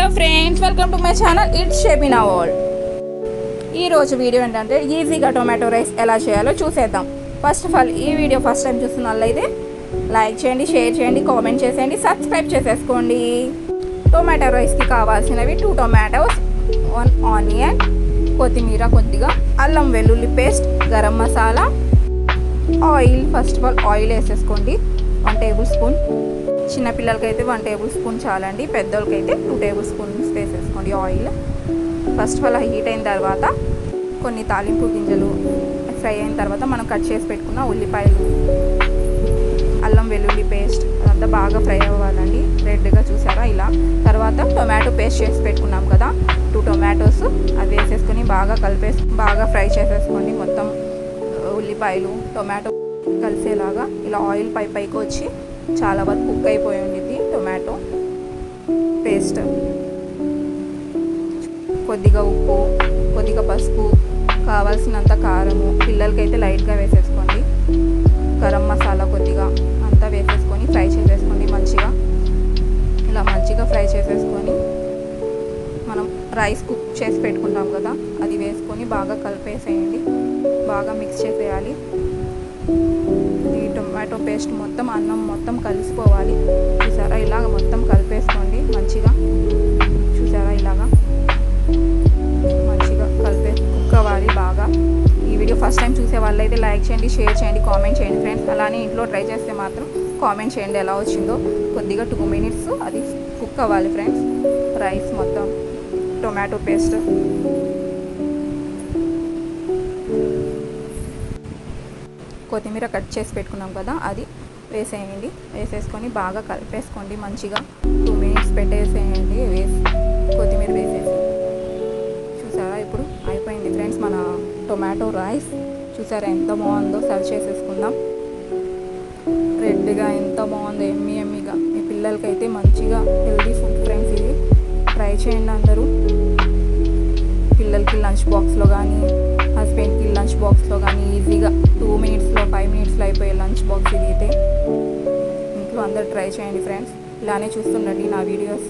Hello friends, welcome to my channel it's shape in world. ఈరోజు video ఏంటంటే ఈజీగా tomato rice ఎలా చేయాలో చూసేద్దాం. ఫస్ట్ ఆఫ్ ఆల్ ఈ వీడియో ఫస్ట్ టైం చూస్తున్న వాళ్ళైతే లైక్ చేయండి, షేర్ చేయండి, కామెంట్ చేసేయండి, సబ్స్క్రైబ్ చేసేసుకోండి. టొమాటో రైస్కి కావాల్సినవి 2 టొమాటోస్, 1 ఆనియన్, కొత్తిమీర కొద్దిగా, అల్లం వెల్లుల్లి paste, garam masala, oil. First of all oil వేసేసుకోండి 1 టేబుల్ స్పూన్. చిన్నపిల్లలకైతే 1 టేబుల్ స్పూన్ చాలండి, పెద్దోళ్ళకైతే 2 టేబుల్ స్పూన్స్ వేసేసుకోండి oil. First of all heat అయిన తర్వాత కొన్ని తాలింపు గింజలు ఫ్రై అయిన తర్వాత మనం కట్ చేసి పెట్టుకున్న ఉల్లిపాయలు, అల్లం వెల్లుల్లి పేస్ట్ అదంతా బాగా ఫ్రై అవ్వాలండి, రెడ్గా చూసారా ఇలా. తర్వాత టొమాటో పేస్ట్ చేసి పెట్టుకున్నాం కదా 2 టొమాటోస్, అది వేసేసుకొని బాగా ఫ్రై చేసేసుకోండి. మొత్తం ఉల్లిపాయలు టొమాటో కలిసేలాగా ఇలా ఆయిల్ పైకి వచ్చి చాలా వరకు కుక్ అయిపోయి ఉండిద్ది టొమాటో పేస్ట్. కొద్దిగా ఉప్పు, కొద్దిగా పసుపు, కావాల్సినంత కారము, పిల్లలకైతే లైట్గా వేసేసుకోండి. గరం మసాలా కొద్దిగా అంతా వేసేసుకొని ఫ్రై చేసేసుకోండి మంచిగా. ఇలా మంచిగా ఫ్రై చేసేసుకొని మనం రైస్ కుక్ చేసి పెట్టుకుంటాం కదా అది వేసుకొని బాగా కలిపేసేయండి, బాగా మిక్స్ చేసేయాలి. ఈ టొమాటో పేస్ట్ మొత్తం అన్నం మొత్తం కలిసిపోవాలి. చూసారా ఇలాగ మొత్తం కలిపేసుకోండి మంచిగా. చూసారా ఇలాగా మంచిగా కుక్ అవ్వాలి బాగా. ఈ వీడియో ఫస్ట్ టైం చూసే వాళ్ళైతే లైక్ చేయండి, షేర్ చేయండి, కామెంట్ చేయండి ఫ్రెండ్స్. అలానే ఇంట్లో ట్రై చేస్తే మాత్రం కామెంట్ చేయండి ఎలా వచ్చిందో. కొద్దిగా 2 మినిట్స్ అది కుక్ అవ్వాలి ఫ్రెండ్స్, రైస్ మొత్తం టొమాటో పేస్ట్. కొత్తిమీర కట్ చేసి పెట్టుకున్నాం కదా అది వేసేయండి, వేసేసుకొని బాగా కలిపేసుకోండి మంచిగా. 2 మినిట్స్ పెట్టేసేయండి, కొత్తిమీర వేసేసి. చూసారా ఇప్పుడు అయిపోయింది ఫ్రెండ్స్ మన టొమాటో రైస్. చూసారా ఎంత బాగుందో. సర్వ్ చేసేసుకుందాం. రెడ్గా ఎంత బాగుందో, ఎమ్మీగా. మీ పిల్లలకైతే మంచిగా హెల్దీ ఫుడ్ ఫ్రెండ్స్, ఇది ట్రై చేయండి అందరూ. పిల్లలకి లంచ్ బాక్స్లో కానీ, హస్బెండ్కి లంచ్ బాక్స్లో కానీ ఈజీగా 2 మినిట్స్లో 5 మినిట్స్లో అయిపోయే లంచ్ బాక్స్ ఇది అయితే. ఇంట్లో అందరూ ట్రై చేయండి ఫ్రెండ్స్. ఇలానే చూస్తుండండి నా వీడియోస్,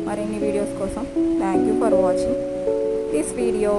మరిన్ని వీడియోస్ కోసం. Thank you for watching this video.